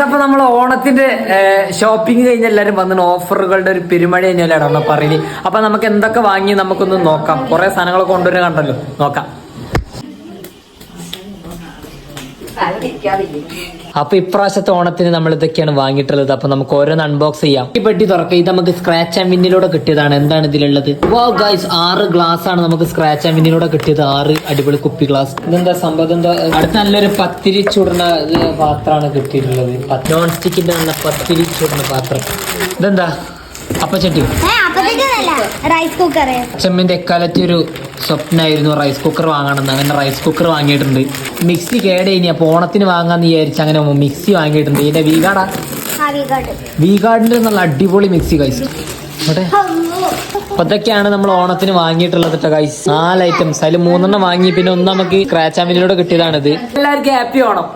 അപ്പൊ നമ്മൾ ഓണത്തിന്റെ ഷോപ്പിംഗ് കഴിഞ്ഞ എല്ലാരും വന്നിട്ട് ഓഫറുകളുടെ ഒരു പെരുമഴ തന്നെയല്ലാണ് പറയുന്നത്. അപ്പൊ നമുക്ക് എന്തൊക്കെ വാങ്ങി നമുക്കൊന്ന് നോക്കാം. കുറെ സാധനങ്ങളൊക്കെ കൊണ്ടുവരാൻ കണ്ടല്ലോ, നോക്കാം. അപ്പൊ ഇപ്രാവശ്യത്തെ ഓണത്തിന് നമ്മൾ ഇതൊക്കെയാണ് വാങ്ങിയിട്ടുള്ളത്. അപ്പൊ നമുക്ക് ഓരോന്ന് അൺബോക്സ് ചെയ്യാം. ഈ പെട്ടി തുറക്കാം. ഇത് നമുക്ക് സ്ക്രാച്ച് ആൻഡ് വിന്നിലൂടെ കിട്ടിയതാണ്. എന്താണ് ഇതിലുള്ളത്? വാവ് ഗൈസ്, 6 ഗ്ലാസ് ആണ് നമുക്ക് സ്ക്രാച്ച് ആൻഡ് വിന്നിലൂടെ കിട്ടിയത്. 6 അടിപൊളി കുപ്പി ഗ്ലാസ്. ഇതെന്താ സംഭവം? എന്താ അടുത്ത നല്ലൊരു പത്തിരി ചുടുന്ന പാത്രമാണ് കിട്ടിയിട്ടുള്ളത്. നോൺ സ്റ്റിക്കിന്റെ നല്ല പത്തിരി ചുടുന്ന പാത്രം. ഇതെന്താ? അപ്പച്ചട്ടി, റൈസ് കുക്കർ. അച്ഛമ്മന്റെ എക്കാലത്തെ ഒരു സ്വപ്നമായിരുന്നു റൈസ് കുക്കർ വാങ്ങണമെന്ന്. അങ്ങനെ റൈസ് കുക്കർ വാങ്ങിയിട്ടുണ്ട്. മിക്സി കേടേനി, അപ്പൊ ഓണത്തിന് വാങ്ങാന്ന് വിചാരിച്ചു അങ്ങനെ മിക്സി വാങ്ങിയിട്ടുണ്ട്. ഇതിന്റെ വീഗാർഡിന്റെ നല്ല അടിപൊളി മിക്സി ഗൈസ്. അപ്പൊ ഇതൊക്കെയാണ് നമ്മൾ ഓണത്തിന് വാങ്ങിയിട്ടുള്ളത് കേട്ടോ ഗൈസ്. 4 ഐറ്റംസ്, അതിൽ 3 വാങ്ങി, പിന്നെ ഒന്ന് നമുക്ക് സ്ക്രാച്ച് ആൻഡ് വിന്നിലൂടെ കിട്ടിയതാണിത്. എല്ലാവർക്കും ഹാപ്പി ഓണം.